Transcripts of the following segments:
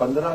15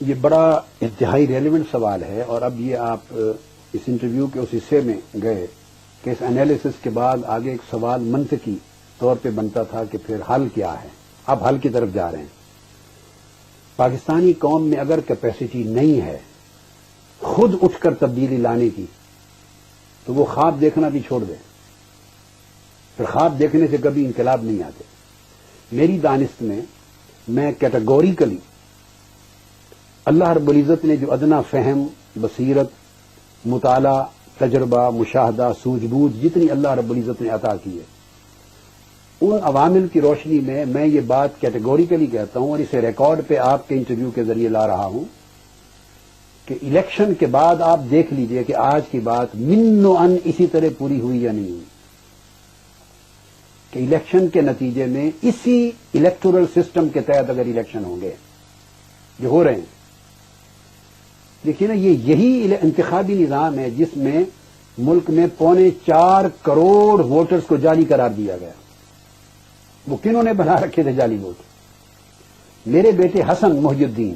یہ بڑا انتہائی ریلیونٹ سوال ہے، اور اب یہ آپ اس انٹرویو کے اس حصے میں گئے کہ اس انالیسس کے بعد آگے ایک سوال منطقی طور پہ بنتا تھا کہ پھر حل کیا ہے. اب حل کی طرف جا رہے ہیں. پاکستانی قوم میں اگر کیپیسٹی نہیں ہے خود اٹھ کر تبدیلی لانے کی تو وہ خواب دیکھنا بھی چھوڑ دے. پھر خواب دیکھنے سے کبھی انقلاب نہیں آتے. میری دانست میں کیٹیگوریکلی اللہ رب العزت نے جو ادنا فہم، بصیرت، مطالعہ، تجربہ، مشاہدہ، سوجھ بوجھ جتنی اللہ رب العزت نے عطا کی ہے، ان عوامل کی روشنی میں یہ بات کیٹیگوریکلی کہتا ہوں، اور اسے ریکارڈ پہ آپ کے انٹرویو کے ذریعے لا رہا ہوں کہ الیکشن کے بعد آپ دیکھ لیجئے کہ آج کی بات من و ان اسی طرح پوری ہوئی یا نہیں ہوئی، کہ الیکشن کے نتیجے میں اسی الیکٹورل سسٹم کے تحت اگر الیکشن ہوں گے جو ہو رہے ہیں. دیکھیے نا، یہی انتخابی نظام ہے جس میں ملک میں 4.25 کروڑ ووٹرز کو جعلی قرار دیا گیا. وہ کنہوں نے بنا رکھے تھے جعلی ووٹ؟ میرے بیٹے حسن محی الدین،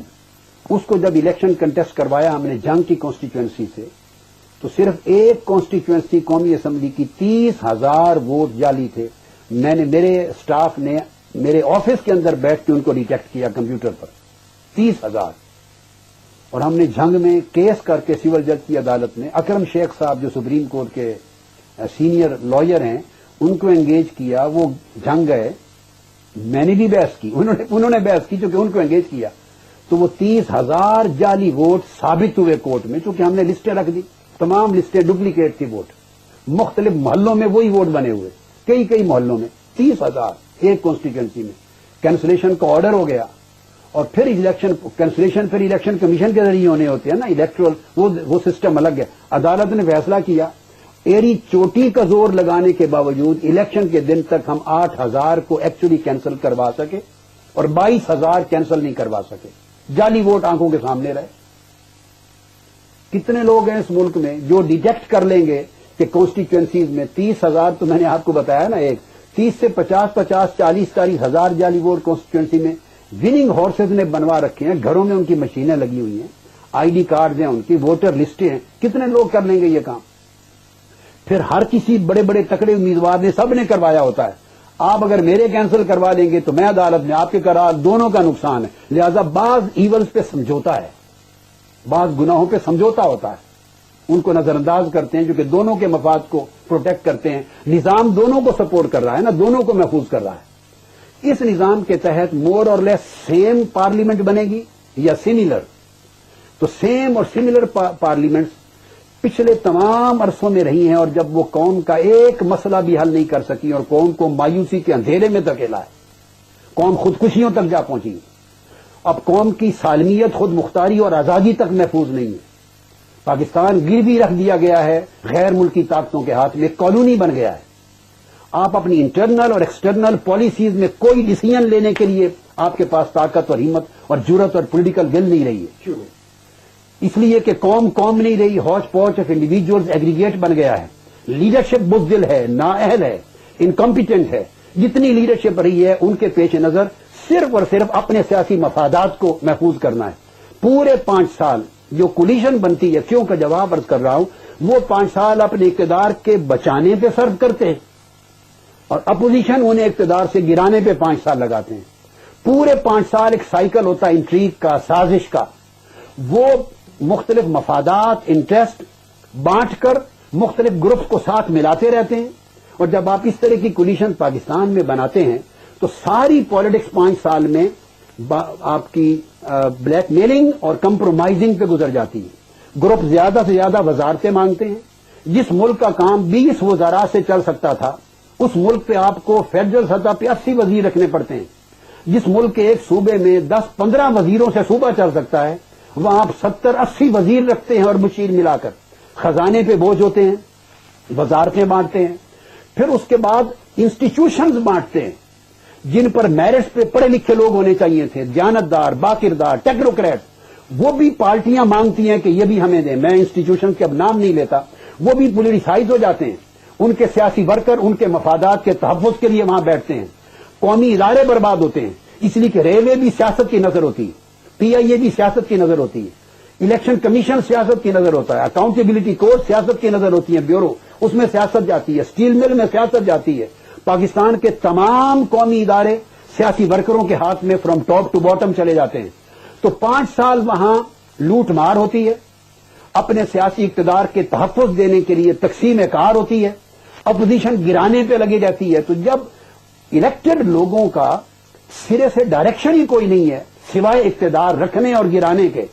اس کو جب الیکشن کنٹیسٹ کروایا ہم نے جنگ کی کانسٹیچوئنسی سے، تو صرف ایک کانسٹیچوئنسی قومی اسمبلی کی 30,000 ووٹ جعلی تھے. میرے اسٹاف نے میرے آفس کے اندر بیٹھ کے ان کو ڈیٹیکٹ کیا کمپیوٹر پر. 30,000. اور ہم نے جنگ میں کیس کر کے سول جج کی عدالت میں اکرم شیخ صاحب جو سپریم کورٹ کے سینئر لائر ہیں ان کو انگیج کیا. وہ جنگ گئے، میں نے بھی بحث کی، انہوں نے بحث کی چونکہ ان کو انگیج کیا. تو وہ 30,000 جعلی ووٹ ثابت ہوئے کورٹ میں، چونکہ ہم نے لسٹیں رکھ دی. تمام لسٹیں ڈپلیکیٹ تھی ووٹ. مختلف محلوں میں وہی ووٹ بنے ہوئے، کئی محلوں میں 30,000 ایک کانسٹیٹوئنسی میں. کینسلیشن کا آرڈر ہو گیا، اور پھر کینسلیشن پھر الیکشن کمیشن کے ذریعے ہونے ہوتے ہیں نا، الیکٹرل وہ سسٹم الگ ہے. عدالت نے فیصلہ کیا، ایری چوٹی کا زور لگانے کے باوجود الیکشن کے دن تک ہم 8,000 کو ایکچولی کینسل کروا سکے اور 22,000 کینسل نہیں کروا سکے. جعلی ووٹ آنکھوں کے سامنے رہے. کتنے لوگ ہیں اس ملک میں جو ڈیٹیکٹ کر لیں گے کہ کانسٹیچوئنسیز میں 30,000، تو میں نے آپ کو بتایا نا، ایک 30 سے 50 40 ہزار جعلی ووٹ کانسٹیچوئنسی میں وننگ ہارسز نے بنوا رکھے ہیں. گھروں میں ان کی مشینیں لگی ہوئی ہیں، آئی ڈی کارڈز ہیں ان کی، ووٹر لسٹیں ہیں. کتنے لوگ کر لیں گے یہ کام؟ پھر ہر کسی بڑے بڑے تکڑے امیدوار نے، سب نے کروایا ہوتا ہے. آپ اگر میرے کینسل کروا دیں گے تو میں عدالت میں، آپ کے قرار، دونوں کا نقصان ہے. لہذا بعض ایولز پہ سمجھوتا ہے، بعض گناہوں پہ سمجھوتا ہوتا ہے. ان کو نظر انداز کرتے ہیں جو کہ دونوں کے مفاد کو پروٹیکٹ کرتے ہیں. نظام دونوں کو سپورٹ کر رہا ہے نا، دونوں کو محفوظ کر رہا ہے. اس نظام کے تحت مور اور لیس سیم پارلیمنٹ بنے گی یا سیملر. تو سیم اور سیملر پارلیمنٹس پچھلے تمام عرصوں میں رہی ہیں، اور جب وہ قوم کا ایک مسئلہ بھی حل نہیں کر سکی اور قوم کو مایوسی کے اندھیرے میں دھکیلا ہے، قوم خودکشیوں تک جا پہنچی. اب قوم کی سالمیت، خود مختاری اور آزادی تک محفوظ نہیں ہے. پاکستان گروی رکھ دیا گیا ہے غیر ملکی طاقتوں کے ہاتھ میں، کالونی بن گیا ہے. آپ اپنی انٹرنل اور ایکسٹرنل پالیسیز میں کوئی ڈیسیژن لینے کے لیے آپ کے پاس طاقت اور ہمت اور جرت اور پولیٹیکل ول نہیں رہی ہے. اس لیے کہ قوم نہیں رہی، ہوچ پوچ آف انڈیویجولز ایگریگیٹ بن گیا ہے. لیڈرشپ بزدل ہے، نااہل ہے، انکمپیٹنٹ ہے. جتنی لیڈرشپ رہی ہے ان کے پیش نظر صرف اور صرف اپنے سیاسی مفادات کو محفوظ کرنا ہے. پورے 5 سال جو کولیشن بنتی ہے، کیوں کا جواب عرض کر رہا ہوں، وہ 5 سال اپنے اقتدار کے بچانے پہ سرو کرتے ہیں، اور اپوزیشن انہیں اقتدار سے گرانے پہ 5 سال لگاتے ہیں. پورے 5 سال ایک سائیکل ہوتا ہے انٹریگ کا، سازش کا. وہ مختلف مفادات، انٹرسٹ بانٹ کر مختلف گروپس کو ساتھ ملاتے رہتے ہیں. اور جب آپ اس طرح کی کولیشن پاکستان میں بناتے ہیں تو ساری پالیٹکس 5 سال میں آپ کی بلیک میلنگ اور کمپرومائزنگ پہ گزر جاتی ہے. گروپ زیادہ سے زیادہ وزارتیں مانگتے ہیں. جس ملک کا کام 20 وزراء سے چل سکتا تھا، اس ملک پہ آپ کو فیڈرل سطح پہ 80 وزیر رکھنے پڑتے ہیں. جس ملک کے ایک صوبے میں 10-15 وزیروں سے صوبہ چل سکتا ہے، وہاں آپ 70-80 وزیر رکھتے ہیں اور مشیر ملا کر. خزانے پہ بوجھ ہوتے ہیں، وزارتیں بانٹتے ہیں. پھر اس کے بعد انسٹیٹیوشنز بانٹتے ہیں جن پر میرٹس پہ پڑھے لکھے لوگ ہونے چاہیے تھے، دیانتدار، باکردار، ٹیکنوکریٹ. وہ بھی پارٹیاں مانگتی ہیں کہ یہ بھی ہمیں دیں. میں انسٹیٹیوشن کے اب نام نہیں لیتا. وہ بھی پولیٹیسائز ہو جاتے ہیں. ان کے سیاسی ورکر ان کے مفادات کے تحفظ کے لیے وہاں بیٹھتے ہیں. قومی ادارے برباد ہوتے ہیں، اس لیے کہ ریلوے بھی سیاست کی نظر ہوتی ہے. PIA بھی سیاست کی نظر ہوتی ہے, الیکشن کمیشن سیاست کی نظر ہوتا ہے, اکاؤنٹیبلٹی کورٹ سیاست کی نظر ہوتی ہے, بیورو اس میں سیاست جاتی ہے, اسٹیل مل میں سیاست جاتی ہے. پاکستان کے تمام قومی ادارے سیاسی ورکروں کے ہاتھ میں فرام ٹاپ ٹو باٹم چلے جاتے ہیں. تو 5 سال وہاں لوٹ مار ہوتی ہے, اپنے سیاسی اقتدار کے تحفظ دینے کے لیے تقسیم کار ہوتی ہے, اپوزیشن گرانے پہ لگی جاتی ہے. تو جب الیکٹڈ لوگوں کا سرے سے ڈائریکشن ہی کوئی نہیں ہے سوائے اقتدار رکھنے اور گرانے کے,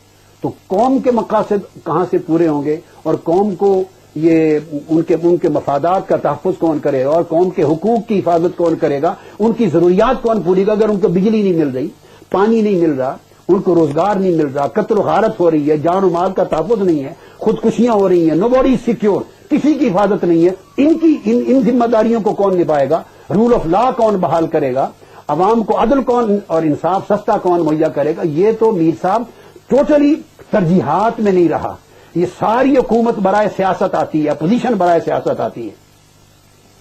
تو قوم کے مقاصد کہاں سے پورے ہوں گے, اور قوم کو یہ ان کے مفادات کا تحفظ کون کرے گا, اور قوم کے حقوق کی حفاظت کون کرے گا, ان کی ضروریات کون پوری گا. اگر ان کو بجلی نہیں مل رہی, پانی نہیں مل رہا, ان کو روزگار نہیں مل رہا, قتل و غارت ہو رہی ہے, جان و مال کا تحفظ نہیں ہے, خودکشیاں ہو رہی ہیں, نو باڈی سیکیور, کسی کی حفاظت نہیں ہے, ان ذمہ داریوں کو کون نبھائے گا, رول آف لا کون بحال کرے گا, عوام کو عدل کون اور انصاف سستا کون مہیا کرے گا. یہ تو میر صاحب ٹوٹلی ترجیحات میں نہیں رہا. یہ ساری حکومت برائے سیاست آتی ہے, اپوزیشن برائے سیاست آتی ہے.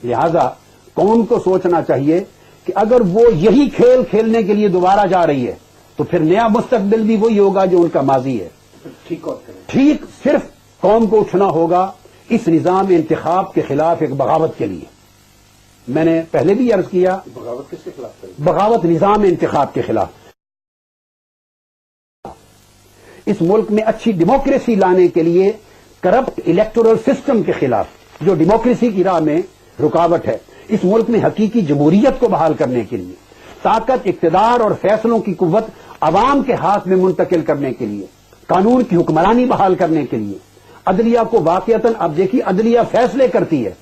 لہذا قوم کو سوچنا چاہیے کہ اگر وہ یہی کھیل کھیلنے کے لیے دوبارہ جا رہی ہے تو پھر نیا مستقبل بھی وہی ہوگا جو ان کا ماضی ہے. ٹھیک صرف قوم کو اٹھنا ہوگا اس نظام انتخاب کے خلاف ایک بغاوت کے لیے. میں نے پہلے بھی عرض کیا, بغاوت کس کے خلاف؟ بغاوت نظام انتخاب کے خلاف. اس ملک میں اچھی ڈیموکریسی لانے کے لیے کرپٹ الیکٹورل سسٹم کے خلاف, جو ڈیموکریسی کی راہ میں رکاوٹ ہے. اس ملک میں حقیقی جمہوریت کو بحال کرنے کے لیے, طاقت, اقتدار اور فیصلوں کی قوت عوام کے ہاتھ میں منتقل کرنے کے لیے, قانون کی حکمرانی بحال کرنے کے لیے, عدلیہ کو واقعتاً, اب دیکھیے عدلیہ فیصلے کرتی ہے,